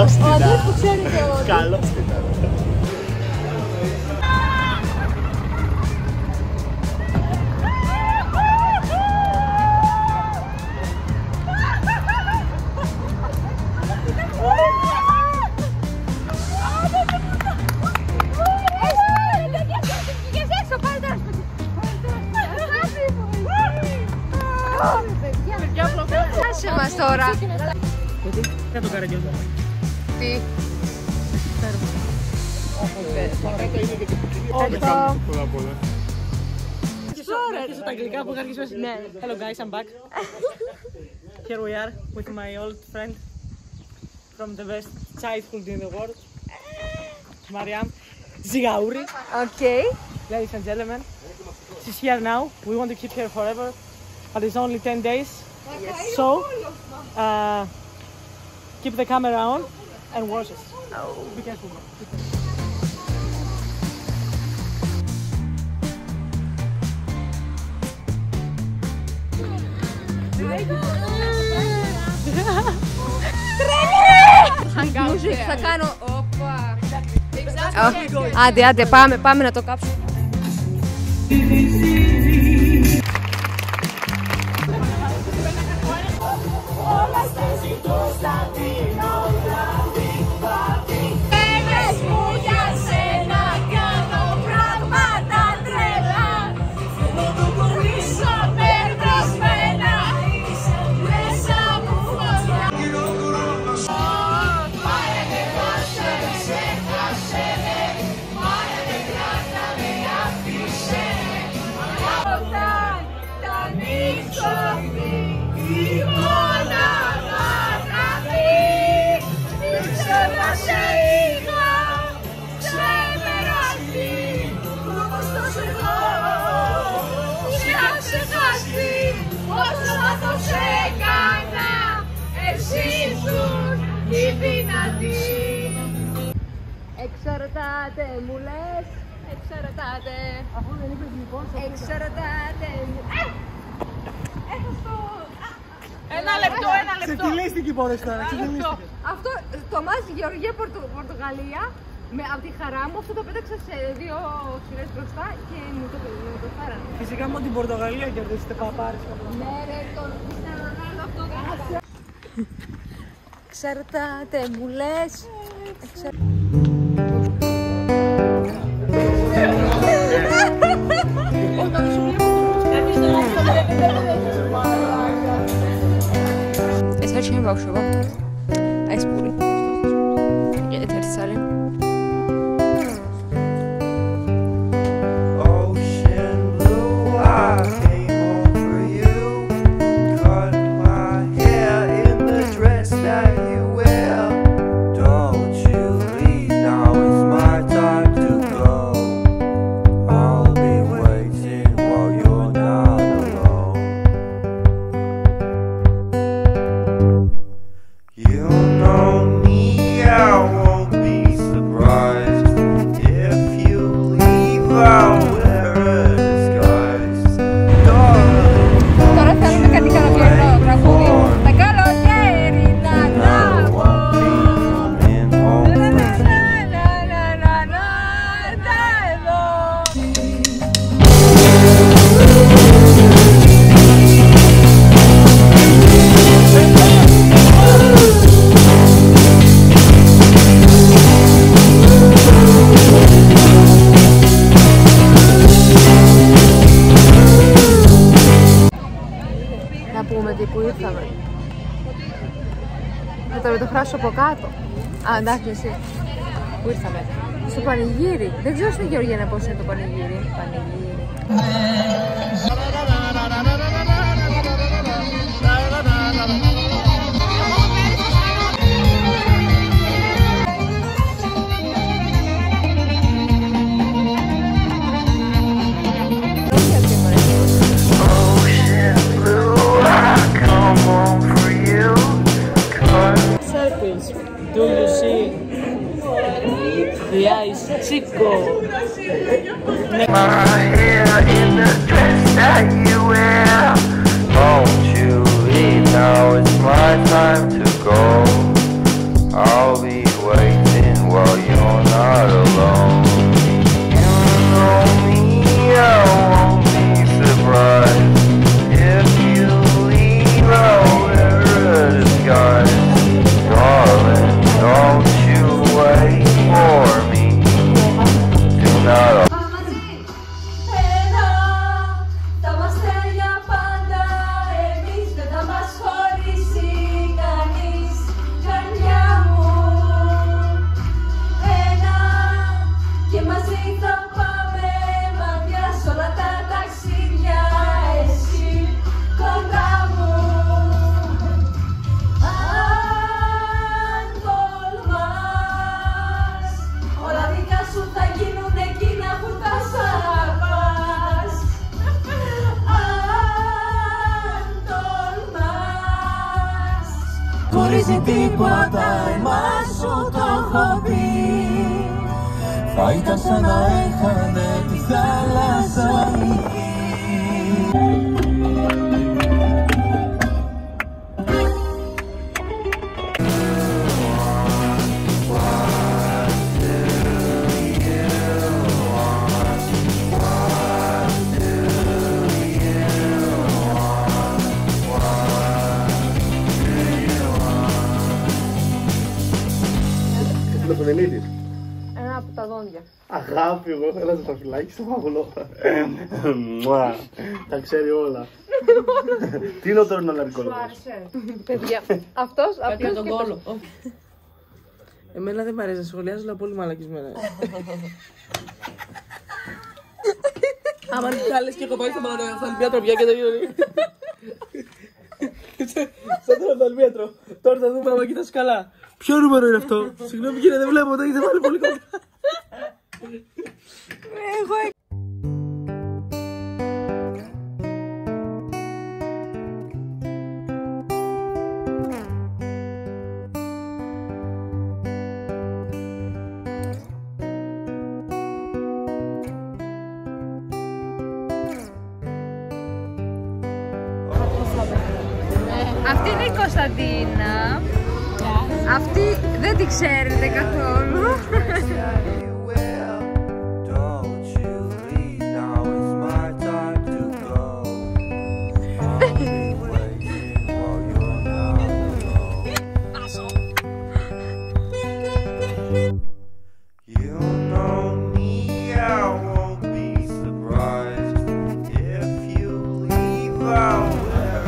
Καλώς την Ο που ξέρετε όλοι. Καλώς την Άσε μας τώρα. Γιατί, κάτω καραγκιόζα. Τι. Άρχισα τα αγγλικά που άρχισες. Hello guys, I'm back. Here we are with my old friend from the best childhood in the world, Mariam Zigaouri. Okay. Ladies and gentlemen, she's here now. We want to keep her forever, but it's only 10 days. So, keep the camera on and watch us. Be careful. Music, θα κάνω. Όπα. Άντε, πάμε να το κάψουμε. Εξαρτάται μου λες, εξαρτάται. Αφού δεν είπες λοιπόν, Εξαρτάται μου. Ένα λεπτό. Ξεφυλίστηκε η υπόθεση τώρα, ξεφυλίστηκε. Αυτό το μάτς Γεωργία Πορτογαλία, από τη χαρά μου αυτό το πέταξα σε 2 σειρές μπροστά και μου το φέρανε. Φυσικά μόνο την Πορτογαλία κερδίσετε παπάρες. Ναι ρε, τον Ρονάλντο αυτό γράφει. Εξαρτάται μου λες. ეს არის ჩემი ბავშვობა. აი ეს პური. ერთ სალი. Ocean blue, I came home for you. Cut my hair in the dress that you wear. Don't you leave, now it's my time to go. I'll be waiting while you're not alone. You know me, I won't be surprised if you leave. I'll wear a disguise. Darling, Τώρα θέλουμε κάτι καλοκαιρινό τραγούδι. Τα καλοκαίρινα να πω. coming home for you. Να πούμε τι που ήρθαμε. Θα το μεταφράσω από κάτω. Α, εντάξει εσύ. Πού ήρθαμε? Στο πανηγύρι. Δεν ξέρω στην Γεωργία πώς είναι το πανηγύρι. Πανηγύρι. Ocean blue, I come home for you. Circles, do you see the ice chico? My hair in the dress that you wear. Won't you leave, now it's my time to go. I'll be χωρίζει τίποτα, εμάς σου το έχω πει. Θα ήταν σαν να έχανε τη θάλασσα εκεί. Ένα από τα δόντια. Αγάπη, εγώ ήθελα να τα φυλάκι στο μαγουλό. Τα ξέρει όλα. Τι είναι ο τωρινολαρικόλογος? Παιδιά, αυτός Για τον και κόλο. Εμένα δεν μ' αρέσει να σχολιάζω, αλλά πολύ μαλακισμένα. Άμα είναι άλλες και κοπάει στο οφθαλμίατρο πια και τελειώνει. Σαν το οφθαλμίατρο. Τώρα θα δούμε άμα κοιτάς καλά. Ποιο νούμερο είναι αυτό? Συγγνώμη κύριε, δεν βλέπω, το έχετε βάλει πολύ κοντά. Αυτή είναι η Κωνσταντίνα. Αυτή δεν τη ξέρετε καθόλου. Don't you leave, now it's my time to go. I'll be waiting while you're not alone. You know me, I won't be surprised if you leave out there.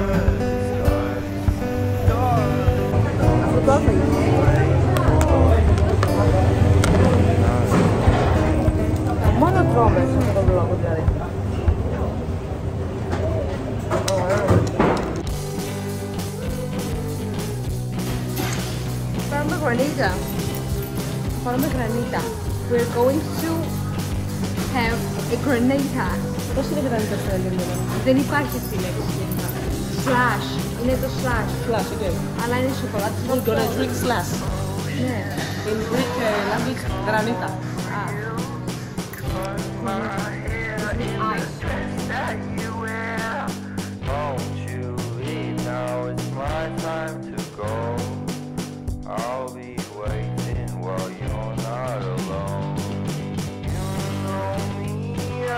Μόνο τρώμε σε αυτόν τον λόγο δηλαδή. Πάρουμε γρανίτα. Πάρουμε γρανίτα. We're going to have a granita. Πώς είναι γρανίτα στα ελληνικά? Δεν υπάρχει αυτή η λέξη. Slash. Είναι το slash. Slash, okay. Αλλά είναι σοκολάτα. We're gonna drink slash. Ναι. In Greek language, granita. Won't you leave, now it's my time to go. I'll be waiting while you're not alone. You know me,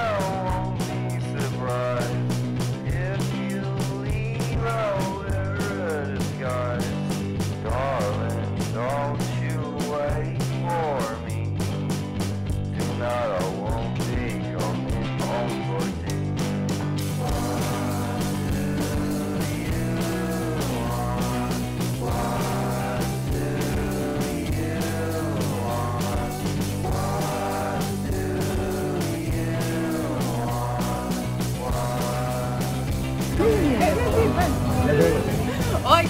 I won't be surprised if you leave out a disguise. Darling, don't you wait for me. Tonight I won't be coming home for tea. Όχι,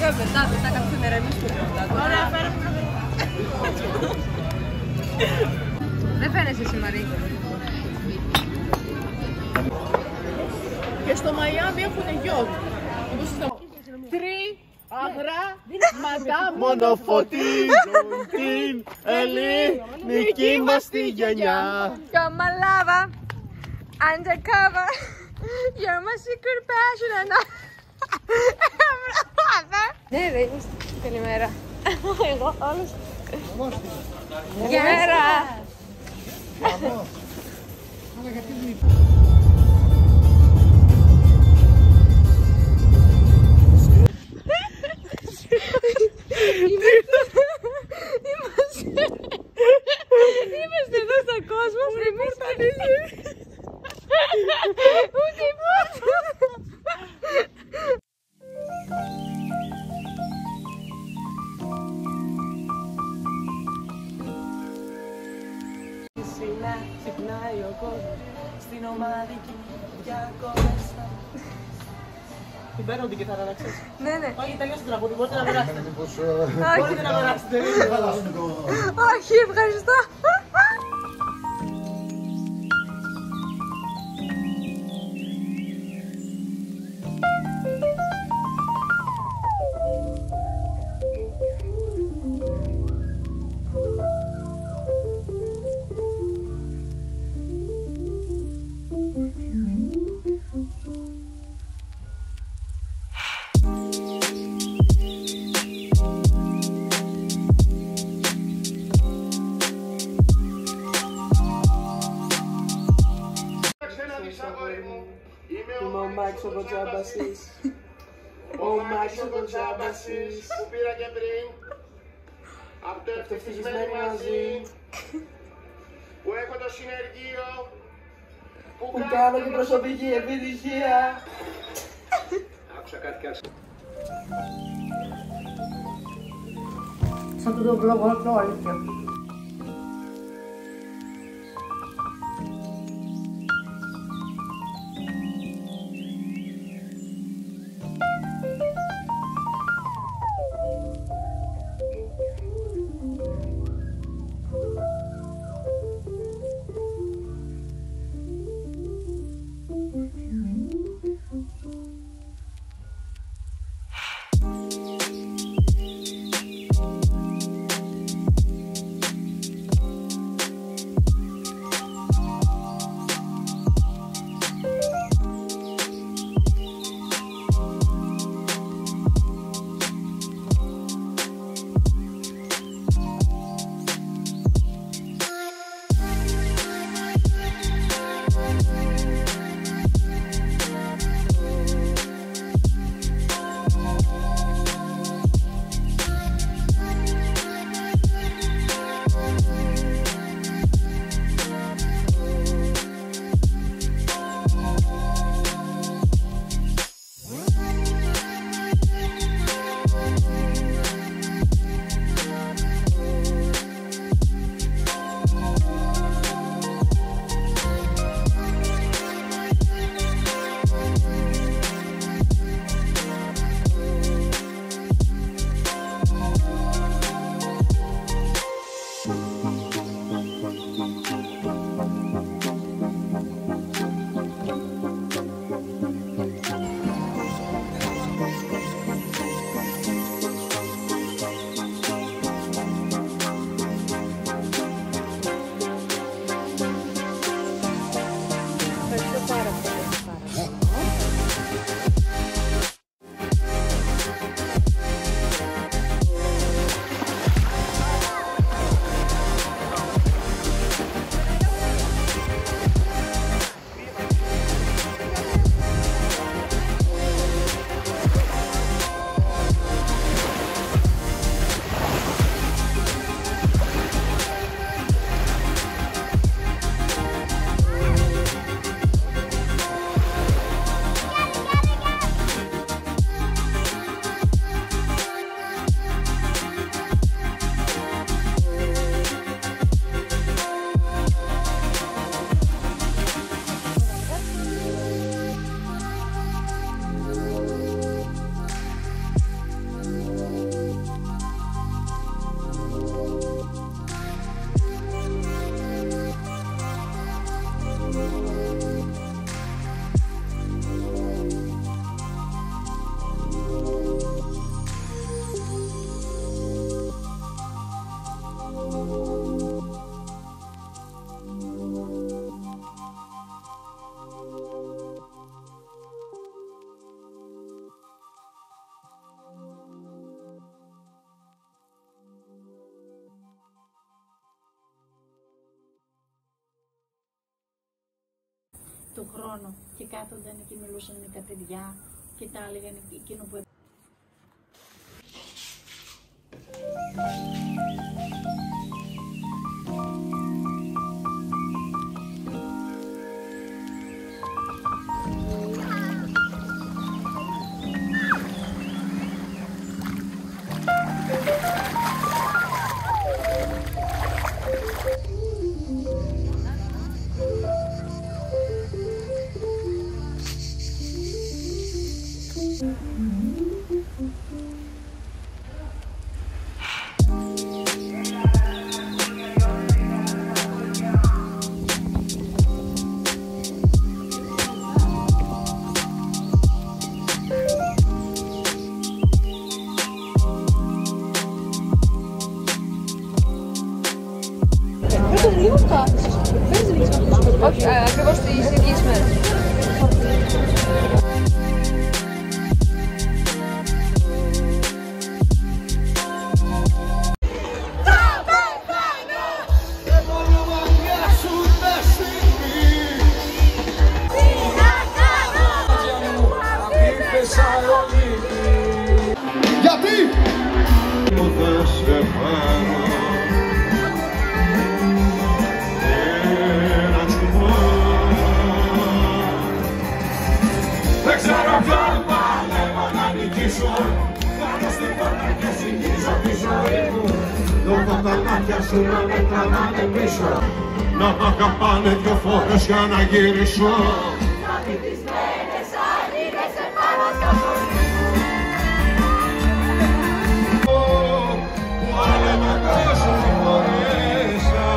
μετά κάποιοι να ρεμίσουν αυτά. Ωραία, φέρε. Δεν φαίνεσαι εσύ, Μαρή. Και στο Μαϊάμι έχουν γιότ. Αγρά, μαντάμ. Μόνο φωτίζουν την ελληνική μας τη γενιά. Come on, lava, undercover, you're my secret passion and ναι ρε, είμαστε. Καλημέρα. Εγώ όλους. Καλημέρα. Είμαστε εδώ στον κόσμο, εμείς ούτε η πόρτα. Ξυπνάει ο κόσμος στην ομαδική διακοπές. Την παίρνω την κιθάρα να ξέρεις. Ναι, ναι. Όχι, τελειώσει το τραγούδι, μπορείτε να περάσετε. Μπορείτε να περάσετε. Όχι, ευχαριστώ. ο Τζάμπασης. Ο Μάκης ο Τζάμπασης. Που πήρα και πριν. Από το ευτυχισμένοι μαζί. Που έχω το συνεργείο. Που κάνω την προσωπική επιτυχία. Άκουσα κάτι κι άρχισα. Σαν το βλόγο αυτό, αλήθεια. του χρόνου και κάθονταν και μιλούσαν με τα παιδιά και τα έλεγαν εκείνο που όχι, ακριβώς τις ίδιες μέρες. τσιγάρο ένα τσουμό. Δεν ξέρω ποιον παλεύω να νικήσω, κάνω στην πόρτα και συνεχίζω τη ζωή μου. Λόγω τα μάτια σου να με τραβάνε πίσω, να μ' αγαπάνε δυο φορές για να γυρίσω. Να βυθισμένες αλήθειες επάνω στο χωρί που άλλα να τόσο φορέσα.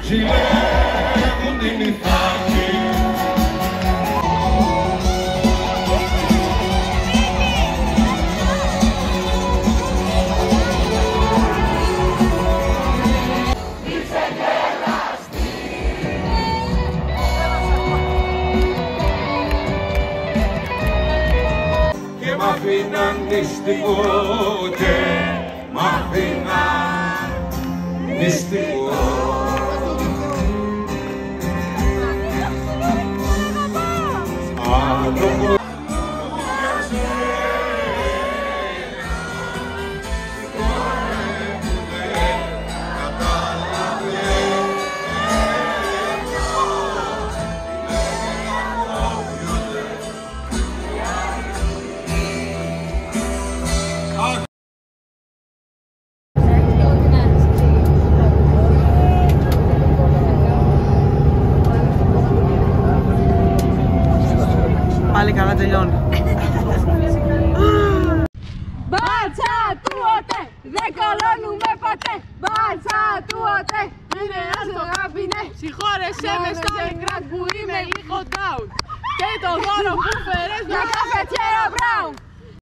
Ζηλεύουν την Ιθάκη. Και μ' αφήναν νηστικό και μ' αφήναν νηστικό. Πάλι καλά τελειώνει. Μπάτσα του ΟΤΕ, δεν κολώνουμε ποτέ. Μπάτσα του ΟΤΕ, είναι ένας αγαπηνέ. Συγχώρεσέ με στο Leningrad που είμαι λίγο down. Και το δώρο που φέρες μια καφετιέρα Brown.